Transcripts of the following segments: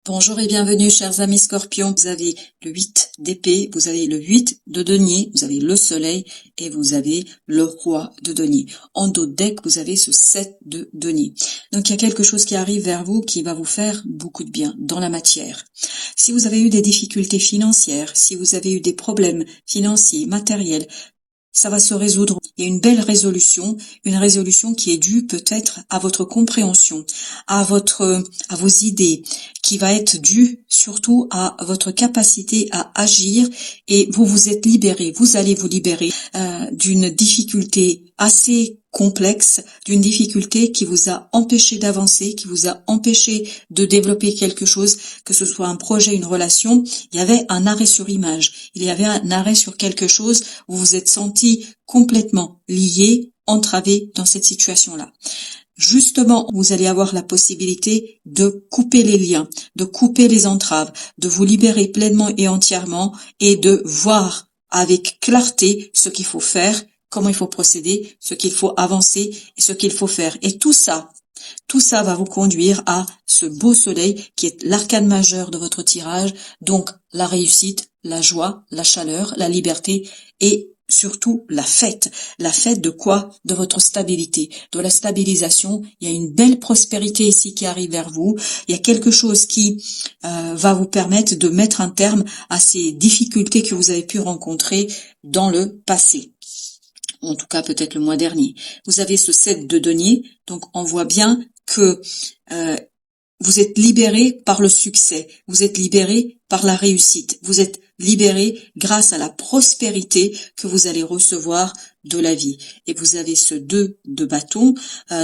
Bonjour et bienvenue chers amis Scorpions, vous avez le 8 d'épée, vous avez le 8 de denier, vous avez le soleil et vous avez le roi de denier. En dos de deck, vous avez ce 7 de denier. Donc il y a quelque chose qui arrive vers vous qui va vous faire beaucoup de bien dans la matière. Si vous avez eu des difficultés financières, si vous avez eu des problèmes financiers, matériels, ça va se résoudre. Il y a une belle résolution, une résolution qui est due peut-être à votre compréhension, à vos idées, qui va être due surtout à votre capacité à agir et vous vous êtes libéré, vous allez vous libérer d'une difficulté assez complexe, d'une difficulté qui vous a empêché d'avancer, qui vous a empêché de développer quelque chose, que ce soit un projet, une relation. Il y avait un arrêt sur image, il y avait un arrêt sur quelque chose où vous vous êtes senti complètement lié, entravé dans cette situation-là. Justement, vous allez avoir la possibilité de couper les liens, de couper les entraves, de vous libérer pleinement et entièrement et de voir avec clarté ce qu'il faut faire, comment il faut procéder, ce qu'il faut avancer et ce qu'il faut faire. Et tout ça va vous conduire à ce beau soleil qui est l'arcane majeur de votre tirage, donc la réussite, la joie, la chaleur, la liberté et surtout la fête. La fête de quoi? De votre stabilité, de la stabilisation. Il y a une belle prospérité ici qui arrive vers vous. Il y a quelque chose qui va vous permettre de mettre un terme à ces difficultés que vous avez pu rencontrer dans le passé. En tout cas peut-être le mois dernier. Vous avez ce 7 de denier, donc on voit bien que vous êtes libéré par le succès, vous êtes libéré par la réussite, vous êtes libéré grâce à la prospérité que vous allez recevoir de la vie. Et vous avez ce 2 de bâton,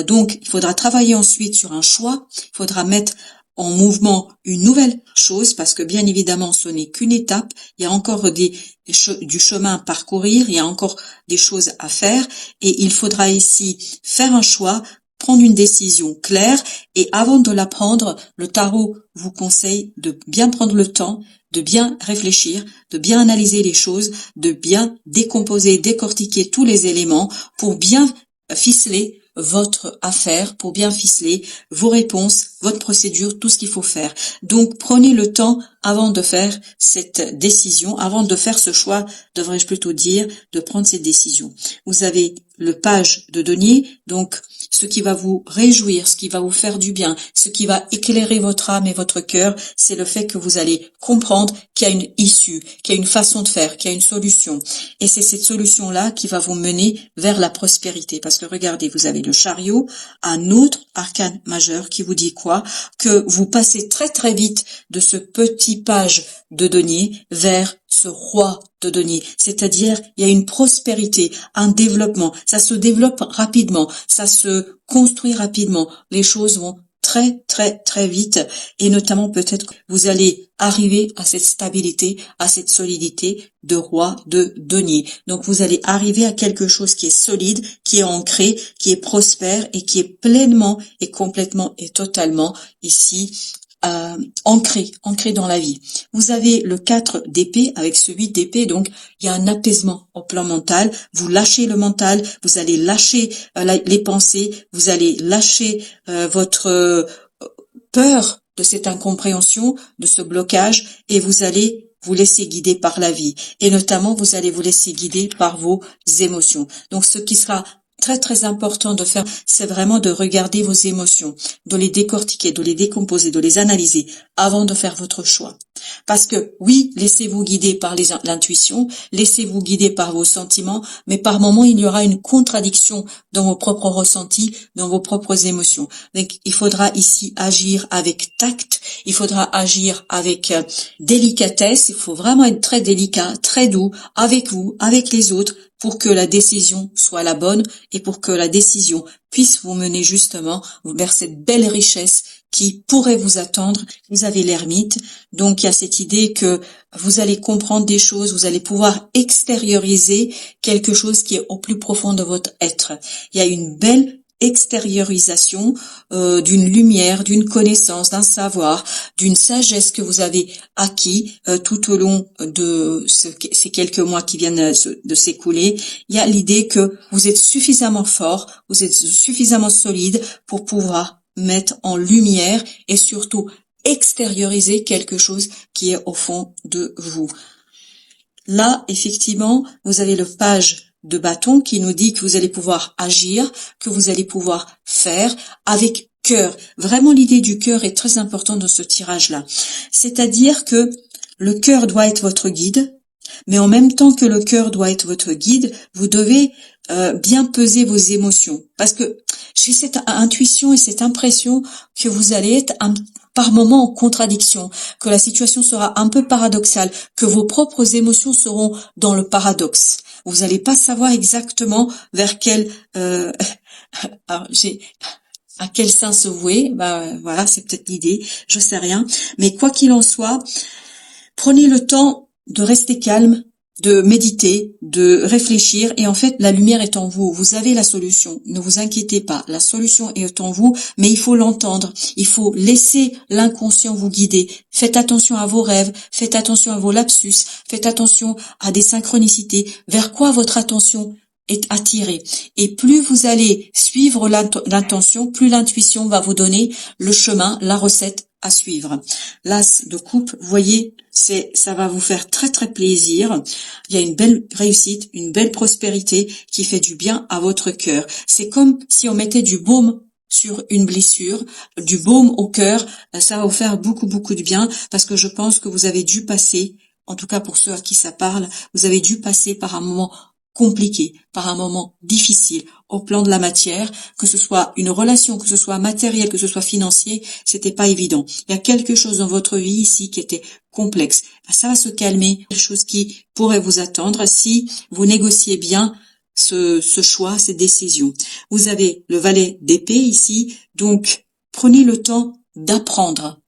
donc il faudra travailler ensuite sur un choix, il faudra mettre en mouvement une nouvelle chose parce que bien évidemment ce n'est qu'une étape, il y a encore du chemin à parcourir, il y a encore des choses à faire et il faudra ici faire un choix, prendre une décision claire et avant de la prendre, le tarot vous conseille de bien prendre le temps, de bien réfléchir, de bien analyser les choses, de bien décomposer, décortiquer tous les éléments pour bien ficeler votre affaire, pour bien ficeler vos réponses, votre procédure, tout ce qu'il faut faire. Donc prenez le temps avant de faire cette décision, avant de faire ce choix, devrais-je plutôt dire, de prendre cette décision. Vous avez le page de denier, donc ce qui va vous réjouir, ce qui va vous faire du bien, ce qui va éclairer votre âme et votre cœur, c'est le fait que vous allez comprendre qu'il y a une issue, qu'il y a une façon de faire, qu'il y a une solution. Et c'est cette solution-là qui va vous mener vers la prospérité. Parce que regardez, vous avez le chariot, un autre arcane majeur qui vous dit quoi? Que vous passez très très vite de ce petit page de denier vers ce roi de denier, c'est-à-dire il y a une prospérité, un développement, ça se développe rapidement, ça se construit rapidement, les choses vont très très très vite et notamment peut-être que vous allez arriver à cette stabilité, à cette solidité de roi de denier. Donc vous allez arriver à quelque chose qui est solide, qui est ancré, qui est prospère et qui est pleinement et complètement et totalement ici ancré dans la vie. Vous avez le 4 d'épée avec ce 8 d'épée, donc il y a un apaisement au plan mental, vous lâchez le mental, vous allez lâcher les pensées, vous allez lâcher votre peur de cette incompréhension, de ce blocage et vous allez vous laisser guider par la vie et notamment vous allez vous laisser guider par vos émotions. Donc ce qui sera très très important de faire, c'est vraiment de regarder vos émotions, de les décortiquer, de les décomposer, de les analyser avant de faire votre choix. Parce que oui, laissez-vous guider par l'intuition, laissez-vous guider par vos sentiments, mais par moments il y aura une contradiction dans vos propres ressentis, dans vos propres émotions. Donc il faudra ici agir avec tact, il faudra agir avec délicatesse, il faut vraiment être très délicat, très doux avec vous, avec les autres, pour que la décision soit la bonne et pour que la décision puisse vous mener justement vers cette belle richesse qui pourrait vous attendre. Vous avez l'ermite, donc il y a cette idée que vous allez comprendre des choses, vous allez pouvoir extérioriser quelque chose qui est au plus profond de votre être. Il y a une belle extériorisation d'une lumière, d'une connaissance, d'un savoir, d'une sagesse que vous avez acquis tout au long de ces quelques mois qui viennent de s'écouler. Il y a l'idée que vous êtes suffisamment fort, vous êtes suffisamment solide pour pouvoir mettre en lumière et surtout extérioriser quelque chose qui est au fond de vous. Là, effectivement, vous avez le page de bâton qui nous dit que vous allez pouvoir agir, que vous allez pouvoir faire avec cœur. Vraiment, l'idée du cœur est très importante dans ce tirage-là. C'est-à-dire que le cœur doit être votre guide, mais en même temps que le cœur doit être votre guide, vous devez bien peser vos émotions. Parce que j'ai cette intuition et cette impression que vous allez être par moments en contradiction, que la situation sera un peu paradoxale, que vos propres émotions seront dans le paradoxe. Vous n'allez pas savoir exactement vers quel à quel sein se vouer. Voilà, c'est peut-être l'idée, je sais rien. Mais quoi qu'il en soit, prenez le temps de rester calme, de méditer, de réfléchir, et en fait, la lumière est en vous. Vous avez la solution. Ne vous inquiétez pas. La solution est en vous, mais il faut l'entendre. Il faut laisser l'inconscient vous guider. Faites attention à vos rêves, faites attention à vos lapsus, faites attention à des synchronicités. Vers quoi votre attention est attirée. Et plus vous allez suivre l'intention, plus l'intuition va vous donner le chemin, la recette à suivre. L'as de coupe, vous voyez, ça va vous faire très très plaisir. Il y a une belle réussite, une belle prospérité qui fait du bien à votre cœur. C'est comme si on mettait du baume sur une blessure, du baume au cœur. Ça va vous faire beaucoup de bien, parce que je pense que vous avez dû passer, en tout cas pour ceux à qui ça parle, vous avez dû passer par un moment compliqué, par un moment difficile au plan de la matière, que ce soit une relation, que ce soit matériel, que ce soit financier, c'était pas évident. Il y a quelque chose dans votre vie ici qui était complexe. Ça va se calmer, quelque chose qui pourrait vous attendre si vous négociez bien ce choix, cette décision. Vous avez le valet d'épée ici, donc prenez le temps d'apprendre.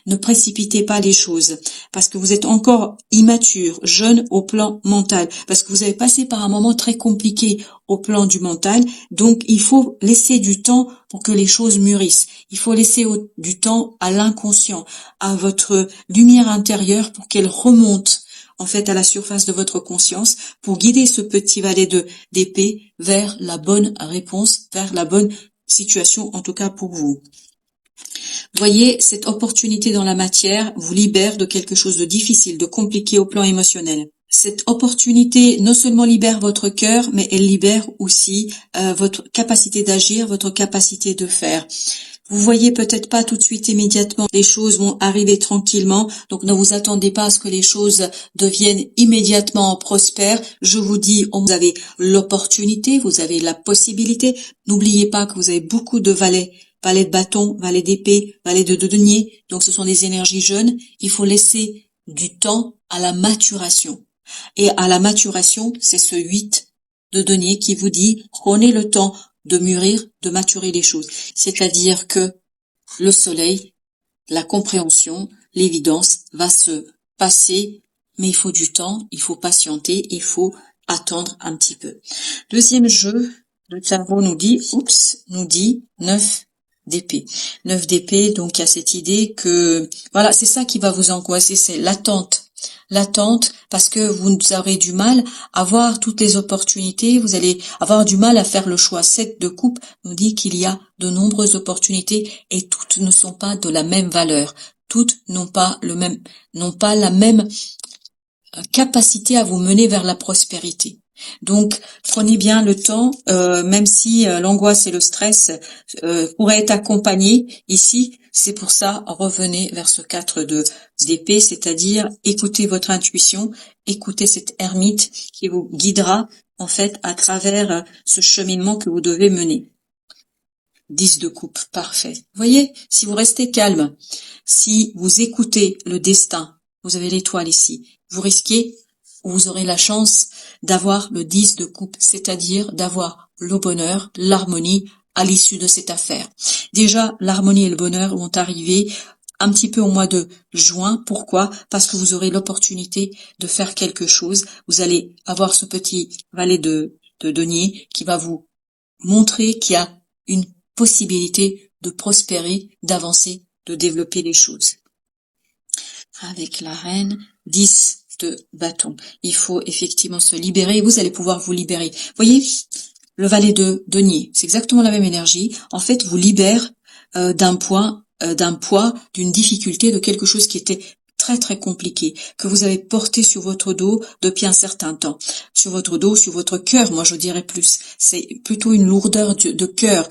Ne précipitez pas les choses, parce que vous êtes encore immature, jeune au plan mental, parce que vous avez passé par un moment très compliqué au plan du mental, donc il faut laisser du temps pour que les choses mûrissent. Il faut laisser du temps à l'inconscient, à votre lumière intérieure pour qu'elle remonte en fait à la surface de votre conscience, pour guider ce petit valet d'épée vers la bonne réponse, vers la bonne situation, en tout cas pour vous. Voyez, cette opportunité dans la matière vous libère de quelque chose de difficile, de compliqué au plan émotionnel. Cette opportunité non seulement libère votre cœur, mais elle libère aussi votre capacité d'agir, votre capacité de faire. Vous voyez peut-être pas tout de suite immédiatement, les choses vont arriver tranquillement, donc ne vous attendez pas à ce que les choses deviennent immédiatement prospères. Je vous dis, vous avez l'opportunité, vous avez la possibilité. N'oubliez pas que vous avez beaucoup de valet de bâton, valet d'épée, valet de denier, donc ce sont des énergies jeunes. Il faut laisser du temps à la maturation. Et à la maturation, c'est ce 8 de denier qui vous dit, prenez le temps de mûrir, de maturer les choses. C'est-à-dire que le soleil, la compréhension, l'évidence va se passer, mais il faut du temps, il faut patienter, il faut attendre un petit peu. Deuxième jeu, le tarot nous dit 9 d'épée. 9 d'épée, donc il y a cette idée que, voilà, c'est ça qui va vous angoisser, c'est l'attente. L'attente, parce que vous aurez du mal à voir toutes les opportunités, vous allez avoir du mal à faire le choix. 7 de coupe nous dit qu'il y a de nombreuses opportunités et toutes ne sont pas de la même valeur. Toutes n'ont pas la même capacité à vous mener vers la prospérité. Donc, prenez bien le temps, même si l'angoisse et le stress pourraient être accompagnés ici. C'est pour ça, revenez vers ce 4 d'épée, c'est-à-dire écoutez votre intuition, écoutez cette ermite qui vous guidera en fait à travers ce cheminement que vous devez mener. 10 de coupe, parfait. Vous voyez, si vous restez calme, si vous écoutez le destin, vous avez l'étoile ici, vous risquez, vous aurez la chance d'avoir le 10 de coupe, c'est-à-dire d'avoir le bonheur, l'harmonie à l'issue de cette affaire. Déjà, l'harmonie et le bonheur vont arriver un petit peu au mois de juin. Pourquoi? Parce que vous aurez l'opportunité de faire quelque chose. Vous allez avoir ce petit valet de denier qui va vous montrer qu'il y a une possibilité de prospérer, d'avancer, de développer les choses. Avec la reine, 10 de bâton. Il faut effectivement se libérer et vous allez pouvoir vous libérer. Vous voyez, le valet de denier, c'est exactement la même énergie. En fait, vous libère d'un point d'un poids, d'une difficulté, de quelque chose qui était très très compliqué, que vous avez porté sur votre dos depuis un certain temps. Sur votre dos, sur votre cœur, moi je dirais plus. C'est plutôt une lourdeur de cœur.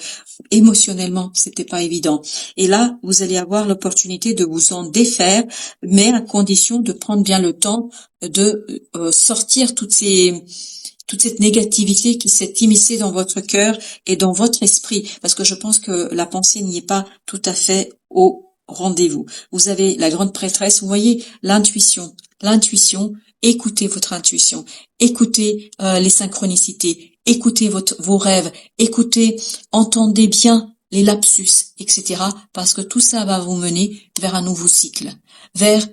Émotionnellement, c'était pas évident. Et là, vous allez avoir l'opportunité de vous en défaire, mais à condition de prendre bien le temps de sortir toute cette négativité qui s'est immiscée dans votre cœur et dans votre esprit, parce que je pense que la pensée n'y est pas tout à fait au rendez-vous. Vous avez la grande prêtresse, vous voyez l'intuition, écoutez votre intuition, écoutez les synchronicités, écoutez vos rêves, entendez bien les lapsus, etc. Parce que tout ça va vous mener vers un nouveau cycle, vers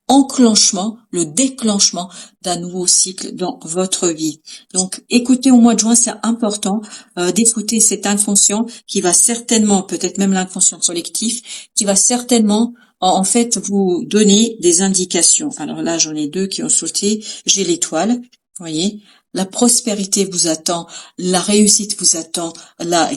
le déclenchement d'un nouveau cycle dans votre vie. Donc, écoutez au mois de juin, c'est important d'écouter cet inconscient qui va certainement, peut-être même l'inconscient collectif, qui va certainement en fait vous donner des indications. Alors là, j'en ai deux qui ont sauté. J'ai l'étoile, vous voyez. La prospérité vous attend, la réussite vous attend,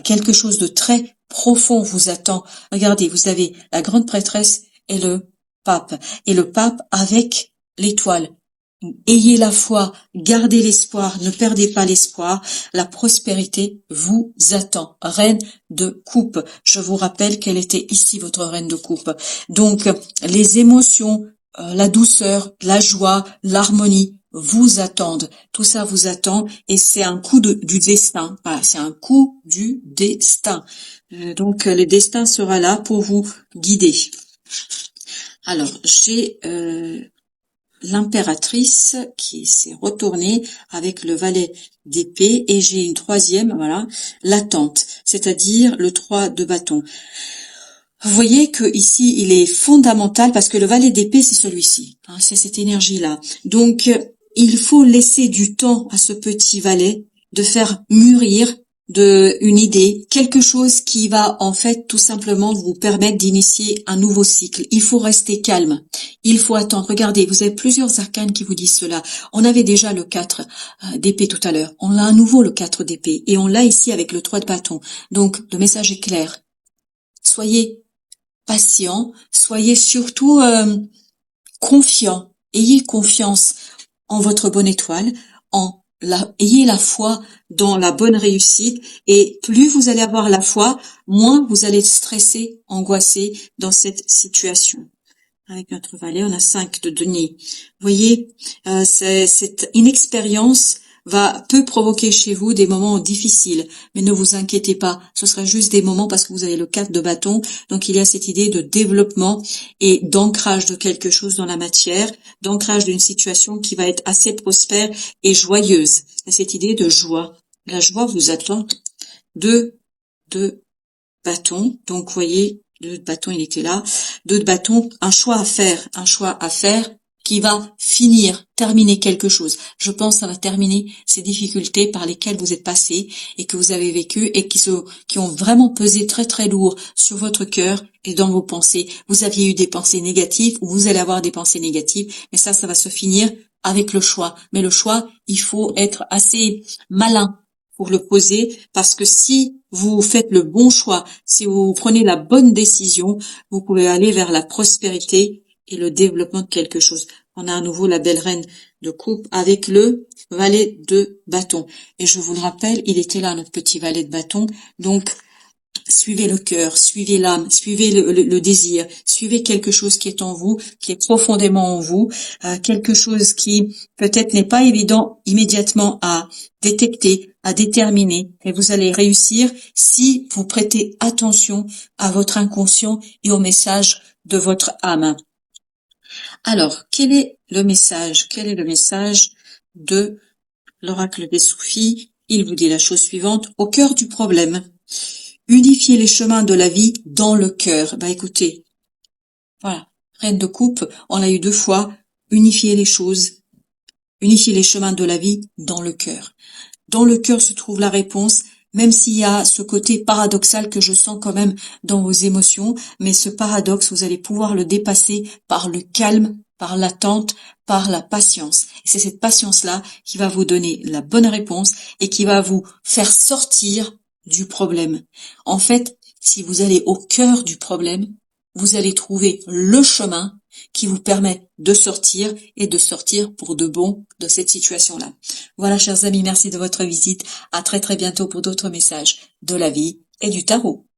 quelque chose de très profond vous attend. Regardez, vous avez la grande prêtresse et le pape. Et le pape avec l'étoile. Ayez la foi, gardez l'espoir, ne perdez pas l'espoir. La prospérité vous attend. Reine de coupe. Je vous rappelle qu'elle était ici, votre reine de coupe. Donc, les émotions, la douceur, la joie, l'harmonie vous attendent. Tout ça vous attend et c'est un coup du destin. Voilà, c'est un coup du destin. Donc, le destin sera là pour vous guider. Alors, j'ai l'impératrice qui s'est retournée avec le valet d'épée et j'ai une troisième, voilà, l'attente, c'est-à-dire le 3 de bâton. Vous voyez que ici, il est fondamental parce que le valet d'épée, c'est celui-ci, hein, c'est cette énergie-là. Donc, il faut laisser du temps à ce petit valet de faire mûrir une idée, quelque chose qui va en fait tout simplement vous permettre d'initier un nouveau cycle. Il faut rester calme, il faut attendre. Regardez, vous avez plusieurs arcanes qui vous disent cela. On avait déjà le 4 d'épée tout à l'heure, on a à nouveau le 4 d'épée et on l'a ici avec le 3 de bâton. Donc le message est clair. Soyez patient, soyez surtout confiant, ayez confiance en votre bonne étoile, ayez la foi dans la bonne réussite et plus vous allez avoir la foi, moins vous allez stresser, angoisser dans cette situation. Avec notre valet, on a 5 de denier. Vous voyez, cette inexpérience peut provoquer chez vous des moments difficiles, mais ne vous inquiétez pas, ce sera juste des moments parce que vous avez le 4 de bâton, donc il y a cette idée de développement et d'ancrage de quelque chose dans la matière, d'ancrage d'une situation qui va être assez prospère et joyeuse. Et cette idée de joie, la joie vous attend. 2 de bâton, donc vous voyez, 2 de bâton, il était là, 2 de bâton, un choix à faire qui va terminer quelque chose. Je pense que ça va terminer ces difficultés par lesquelles vous êtes passé et que vous avez vécu et qui ont vraiment pesé très très lourd sur votre cœur et dans vos pensées. Vous aviez eu des pensées négatives ou vous allez avoir des pensées négatives, mais ça va se finir avec le choix. Mais le choix, il faut être assez malin pour le poser parce que si vous faites le bon choix, si vous prenez la bonne décision, vous pouvez aller vers la prospérité et le développement de quelque chose. On a à nouveau la belle reine de coupe avec le valet de bâton. Et je vous le rappelle, il était là, notre petit valet de bâton. Donc, suivez le cœur, suivez l'âme, suivez le désir, suivez quelque chose qui est en vous, qui est profondément en vous, quelque chose qui peut-être n'est pas évident immédiatement à détecter, à déterminer, et vous allez réussir si vous prêtez attention à votre inconscient et au message de votre âme. Alors, quel est le message? Quel est le message de l'oracle des Soufis? Il vous dit la chose suivante, au cœur du problème. Unifier les chemins de la vie dans le cœur. Écoutez, voilà, reine de coupe, on l'a eu 2 fois, unifier les choses, unifier les chemins de la vie dans le cœur. Dans le cœur se trouve la réponse, même s'il y a ce côté paradoxal que je sens quand même dans vos émotions, mais ce paradoxe, vous allez pouvoir le dépasser par le calme, par l'attente, par la patience. Et c'est cette patience-là qui va vous donner la bonne réponse et qui va vous faire sortir du problème. En fait, si vous allez au cœur du problème, vous allez trouver le chemin qui vous permet de sortir et de sortir pour de bon de cette situation-là. Voilà, chers amis, merci de votre visite. À très très bientôt pour d'autres messages de la vie et du tarot.